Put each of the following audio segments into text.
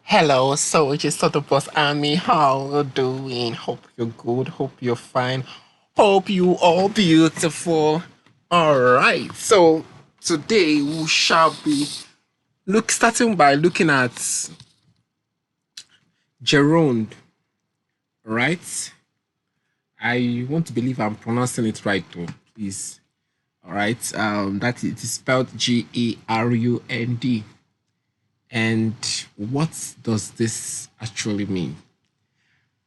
Hello, so it's just sort of boss Army. How you doing? Hope you're good. Hope you're fine. Hope you all beautiful. All right. So today we shall be starting by looking at Gerund. Right? I want to believe I'm pronouncing it right though. Please. All right. That it is spelled Gerund. And what does this actually mean?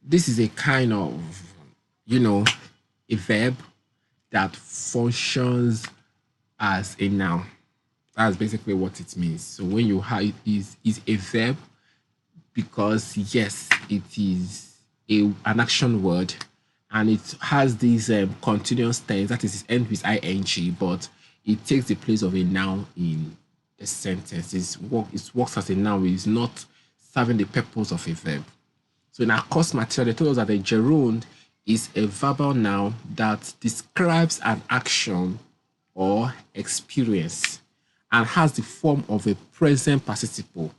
This is a kind of, you know, a verb that functions as a noun. That's basically what it means. So when you have it is a verb because yes, it is an action word and it has this continuous tense that is end with ing, but it takes the place of a noun in a sentence. It works as a noun. It's not serving the purpose of a verb. So in our course material, they told us that a gerund is a verbal noun that describes an action or experience and has the form of a present participle,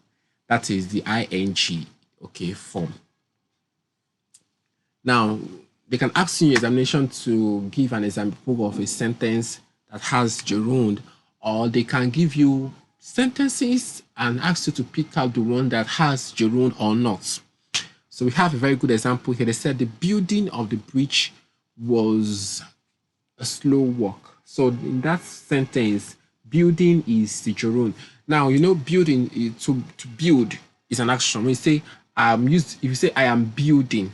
that is the ing, okay, form. Now, they can ask you in examination to give an example of a sentence that has gerund, or they can give you sentences and ask you to pick out the one that has gerund or not. So we have a very good example here. They said the building of the bridge was a slow walk. So in that sentence, building is the gerund. Now you know building to build is an action. When you say if you say I am building,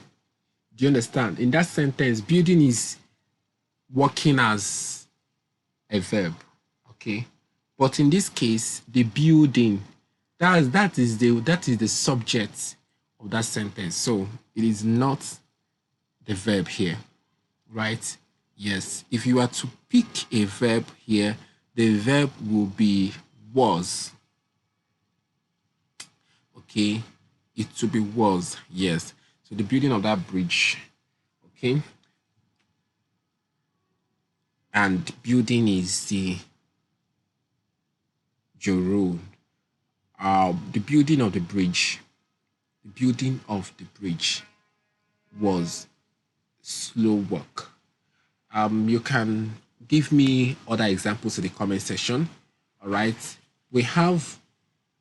do you understand? In that sentence, building is working as a verb. Okay. But in this case, the building, that is the subject of that sentence. So it is not the verb here, right? Yes. If you are to pick a verb here, the verb will be was. Okay. It will be was. Yes. So the building of that bridge. Okay. And building is the gerund. The building of the bridge. The building of the bridge was slow work. You can give me other examples in the comment section. All right. We have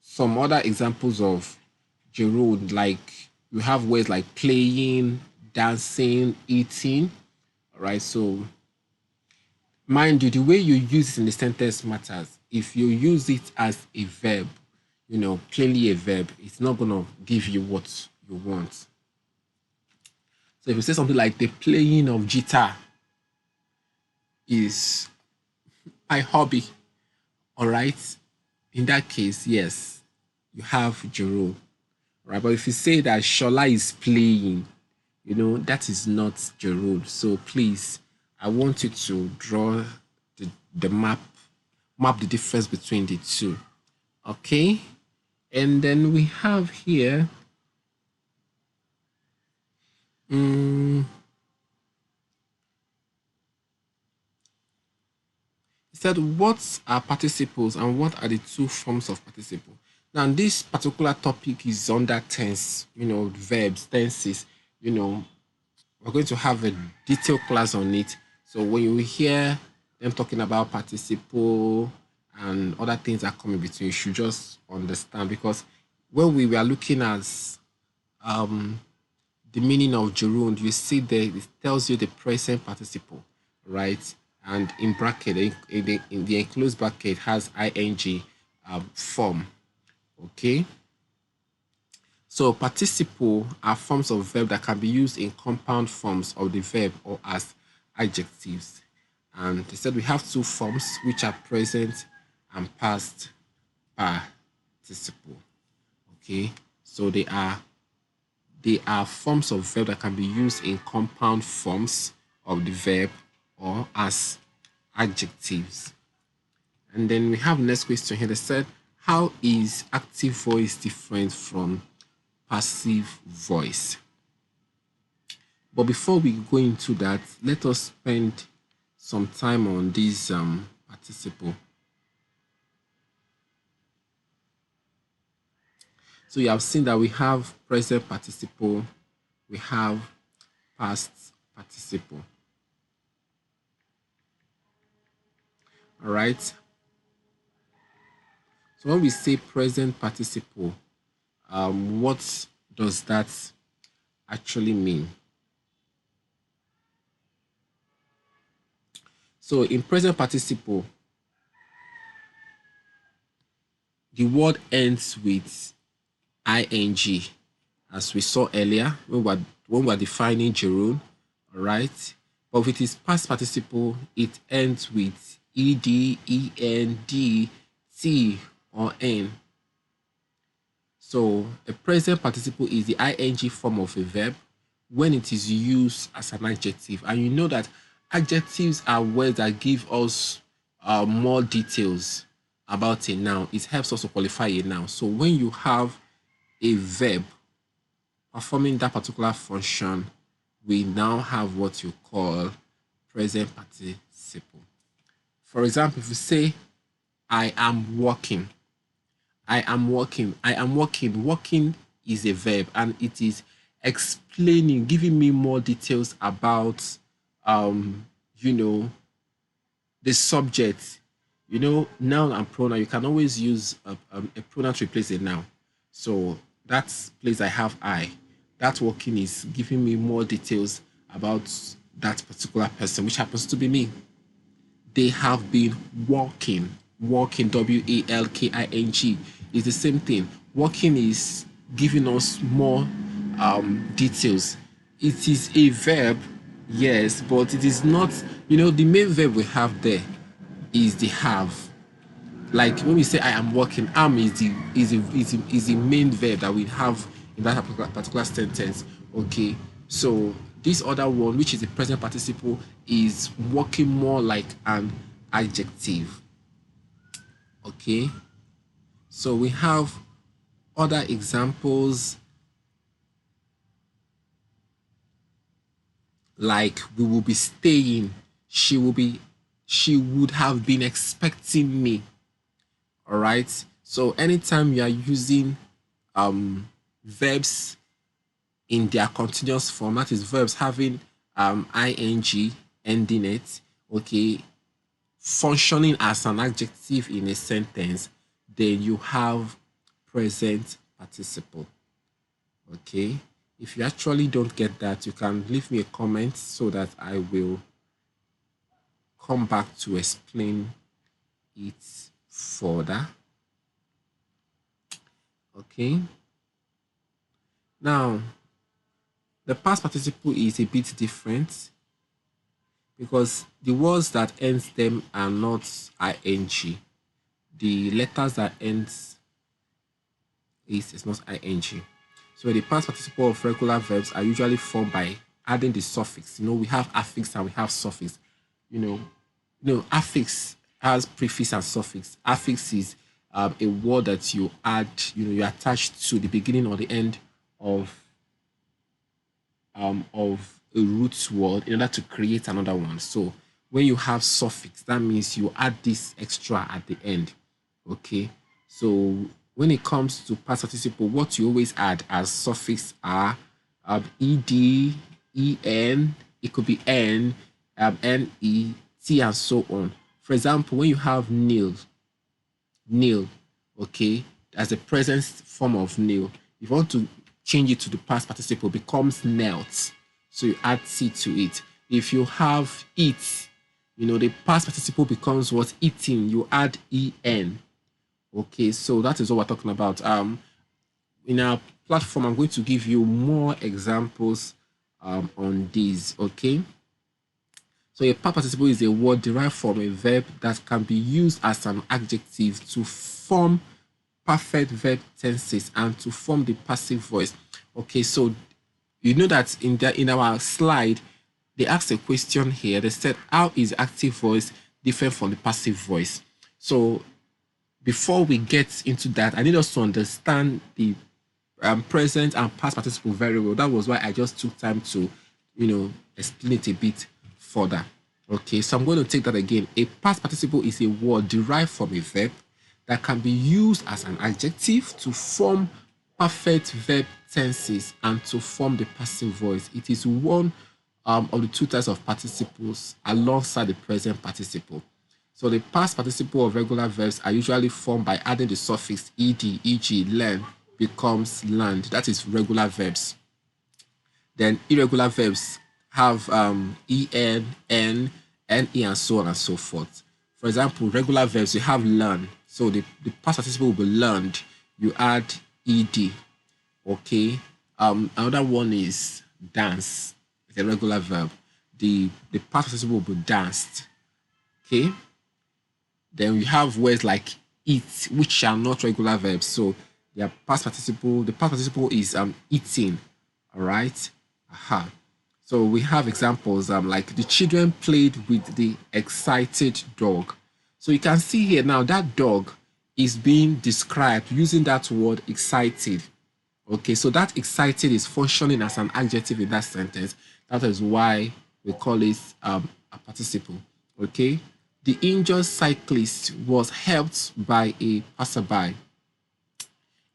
some other examples of gerund, like you have words like playing, dancing, eating. All right. So mind you, the way you use it in the sentence matters. If you use it as a verb, plainly a verb, it's not gonna give you what you want. So if you say something like the playing of guitar is my hobby, all right, in that case, yes, you have gerund, right? But if you say that Shola is playing, that is not gerund. So please, I want you to draw the map the difference between the two. Okay. And then we have here it said what are participles and what are the two forms of participle. Now this particular topic is under tense, verbs, tenses, we're going to have a detailed class on it. So when you hear them talking about participle and other things that come in between, you should just understand, because when we were looking at the meaning of gerund, you see there it tells you the present participle, right? And in bracket, in the enclosed bracket has ing form. Okay. So participle are forms of verb that can be used in compound forms of the verb or as adjectives. And they said we have two forms, which are present and past participle. Okay. So they are forms of verb that can be used in compound forms of the verb or as adjectives. And then we have next question here. They said, how is active voice different from passive voice? But before we go into that, let us spend some time on this participle. So you have seen that we have present participle, we have past participle. All right. So when we say present participle, what does that actually mean? So in present participle, the word ends with ing, as we saw earlier when we were defining Gerund, all right? But with its past participle, it ends with ed, end, t, or n. So a present participle is the ing form of a verb when it is used as an adjective. And you know that adjectives are words that give us more details about a noun. It helps us to qualify a noun. So when you have a verb performing that particular function, we now have what you call present participle. For example, if you say, I am walking, I am walking, I am walking. Walking is a verb and it is explaining, giving me more details about, you know, the subject. You know, noun and pronoun, you can always use a pronoun to replace a noun. So that place I have I. That walking is giving me more details about that particular person, which happens to be me. They have been walking. Walking, walking, is the same thing. Walking is giving us more details. It is a verb, yes, but it is not, the main verb we have there is the have. Like when we say I am working, am is the main verb that we have in that particular sentence. Okay, so this other one, which is the present participle, is working more like an adjective. Okay, so we have other examples like we will be staying, she would have been expecting me. All right, so anytime you are using verbs in their continuous form, that is verbs having ing ending it, okay, functioning as an adjective in a sentence, then you have present participle. Okay, if you actually don't get that, you can leave me a comment so that I will come back to explain it further. Okay, now the past participle is a bit different because the words that ends them are not ing. The letters that ends is not ing. So the past participle of regular verbs are usually formed by adding the suffix. We have affix and we have suffix. Affix has prefix and suffix. Affix is a word that you add, you attach to the beginning or the end of a root word in order to create another one. So when you have suffix, that means you add this extra at the end. Okay, so when it comes to past participle, what you always add as suffix are ed, en, it could be n, ne, t, and so on. For example, when you have nil, okay, as the present form of nil, if you want to change it to the past participle, becomes knelt. So you add t to it. If you have eat, the past participle becomes what? Eating. You add en. Okay, so that is what we're talking about. In our platform, I'm going to give you more examples on these. Okay, so a past participle is a word derived from a verb that can be used as an adjective to form perfect verb tenses and to form the passive voice. Okay, so you know that in our slide, they asked a question here. They said, how is active voice different from the passive voice? So before we get into that, I need us to understand the present and past participle very well. That was why I just took time to, explain it a bit further. Okay, so I'm going to take that again. A past participle is a word derived from a verb that can be used as an adjective to form perfect verb tenses and to form the passive voice. It is one of the two types of participles alongside the present participle. So the past participle of regular verbs are usually formed by adding the suffix ed, e.g., learn becomes learned. That is regular verbs. Then irregular verbs have en, n, ne, and so on and so forth. For example, regular verbs, you have learn. So the past participle will be learned. You add ed. Okay. Another one is dance. It's a regular verb. The past participle will be danced. Okay. Then we have words like eat, which are not regular verbs. So their past participle, the past participle is eating. All right. Aha. So we have examples like the children played with the excited dog. So you can see here now that dog is being described using that word excited. Okay, so that excited is functioning as an adjective in that sentence. That is why we call it a participle. Okay, the injured cyclist was helped by a passerby.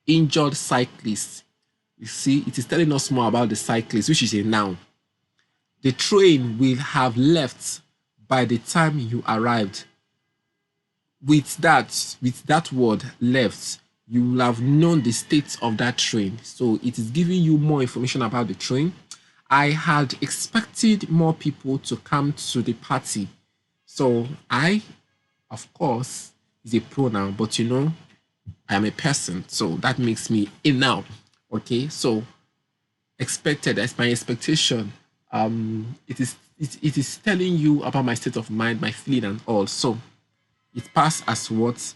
Injured cyclist. You see, it is telling us more about the cyclist, which is a noun. The train will have left by the time you arrived. With that word left, you will have known the state of that train. So it is giving you more information about the train. I had expected more people to come to the party. So I, of course, is a pronoun, but I am a person. So that makes me a noun. Okay, so expected, that's my expectation. It is telling you about my state of mind, my feeling, and all. So it passed as what?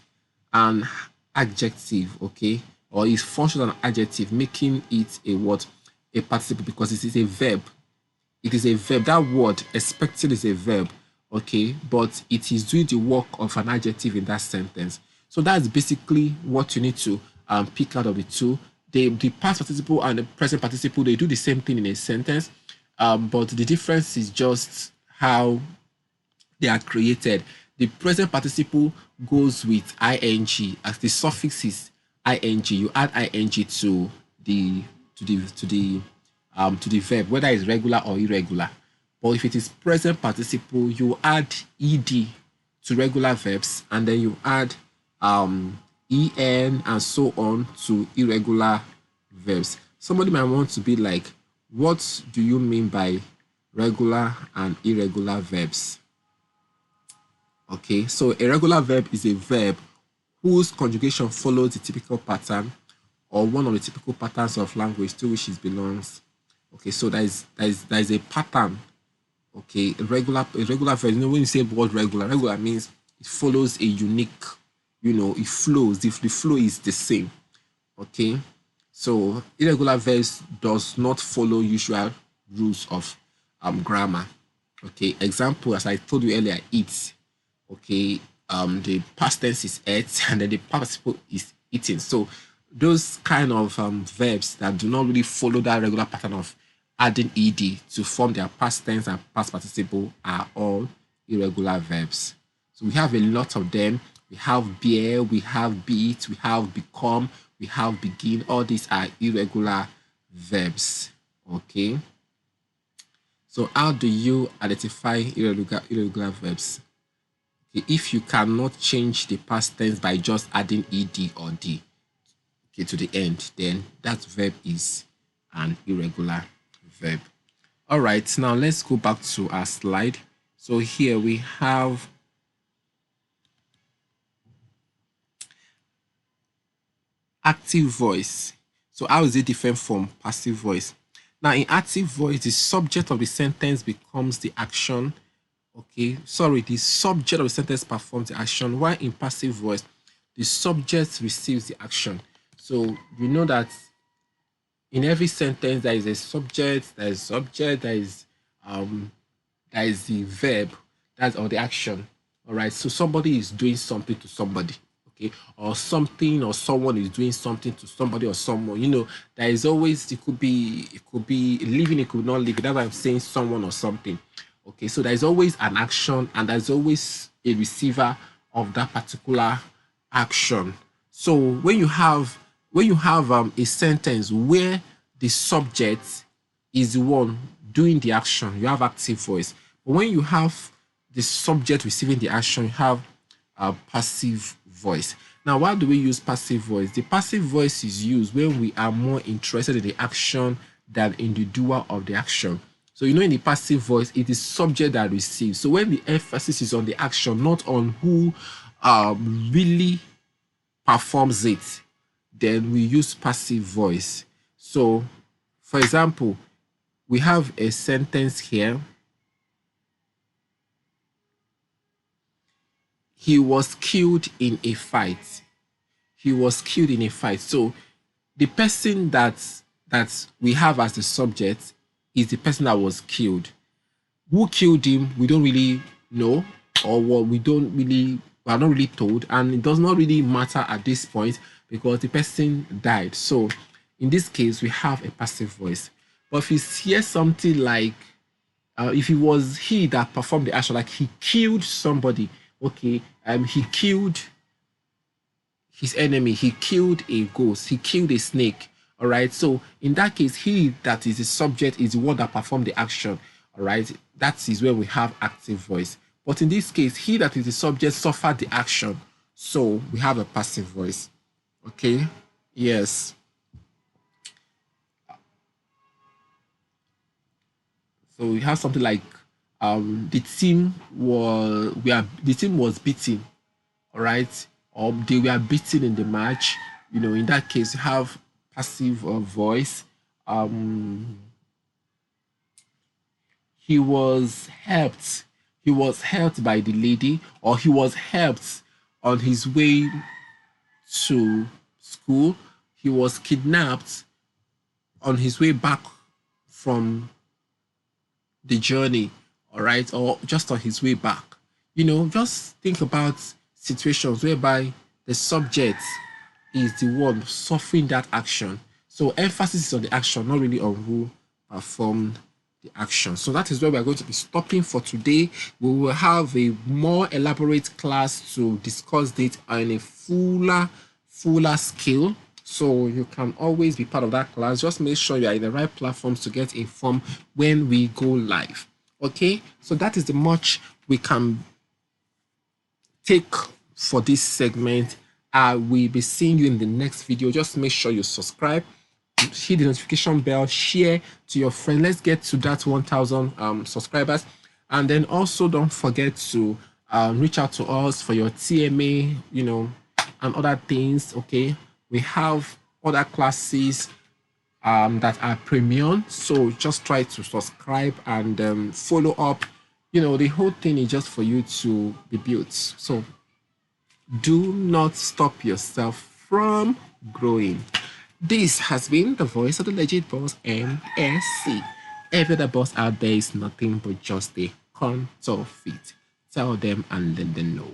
An adjective, okay? Or it functions as an adjective, making it a what? A participle, because it is a verb. It is a verb. That word, expected, is a verb, okay? But it is doing the work of an adjective in that sentence. So that's basically what you need to pick out of the two. The past participle and the present participle, they do the same thing in a sentence, but the difference is just how they are created. The present participle goes with ing as the suffix is ing. You add ing to the to the verb, whether it's regular or irregular. But if it is present participle, you add ed to regular verbs, and then you add en and so on to irregular verbs. Somebody might want to be like, what do you mean by regular and irregular verbs? Okay, so a regular verb is a verb whose conjugation follows the typical pattern or one of the typical patterns of language to which it belongs. Okay, so there is a pattern. Okay, a regular verb. When you say the word regular means it follows a unique, it flows. If the flow is the same. Okay, so irregular verbs does not follow usual rules of grammar. Okay, example, as I told you earlier, eat. Okay, the past tense is ate, and then the participle is eating. So those kind of verbs that do not really follow that regular pattern of adding ed to form their past tense and past participle are all irregular verbs. So we have a lot of them. We have bear, we have beat, we have become, we have begin. All these are irregular verbs. Okay. So how do you identify irregular verbs? Okay, if you cannot change the past tense by just adding ed or d, okay, to the end, then that verb is an irregular verb. All right, now let's go back to our slide. So here we have active voice. So how is it different from passive voice? Now in active voice, the subject of the sentence becomes the action. Okay, sorry, the subject of the sentence performs the action, while in passive voice, the subject receives the action. So you know that in every sentence there is a subject, there is subject, there is the verb, that's or the action. All right, so somebody is doing something to somebody, okay, or something or someone is doing something to somebody or someone. There is always, it could be living, it could not live. That's why I'm saying someone or something. Okay, so there's always an action and there's always a receiver of that particular action. So when you have when you have a sentence where the subject is the one doing the action, you have active voice. But when you have the subject receiving the action, you have a passive voice. Now, why do we use passive voice? The passive voice is used when we are more interested in the action than in the doer of the action. So, in the passive voice, it is subject that receives. So, when the emphasis is on the action, not on who really performs it, then we use passive voice. So, for example, we have a sentence here. He was killed in a fight. He was killed in a fight. So the person that we have as the subject is the person that was killed. Who killed him, we don't really know, or what we are not really told, and it does not really matter at this point because the person died. So in this case, we have a passive voice. But if you hear something like if it was he that performed the action, like he killed somebody, okay, he killed his enemy, he killed a ghost, he killed a snake. All right. So in that case, he that is the subject is the one that performed the action. All right. That is where we have active voice. But in this case, he that is the subject suffered the action. So we have a passive voice. Okay. Yes. So we have something like the team was beaten, all right, or they were beaten in the match. In that case, you have passive voice. Um, he was helped. He was helped by the lady, or he was helped on his way to school. He was kidnapped on his way back from the journey, all right, or just on his way back. Just think about situations whereby the subject is the one suffering that action. So emphasis is on the action, not really on who performed the action. So that is where we are going to be stopping for today. We will have a more elaborate class to discuss it on a fuller scale. So you can always be part of that class. Just make sure you are in the right platforms to get informed when we go live. Okay, so that is the much we can take for this segment. I will be seeing you in the next video. Just make sure you subscribe, hit the notification bell, share to your friend. Let's get to that 1,000 subscribers. And then also don't forget to reach out to us for your TMA, and other things. Okay, we have other classes that are premium, so just try to subscribe and follow up. The whole thing is just for you to be built. So do not stop yourself from growing. This has been the voice of the legit boss, MSC. Every other boss out there is nothing but just a counterfeit. Tell them and let them know.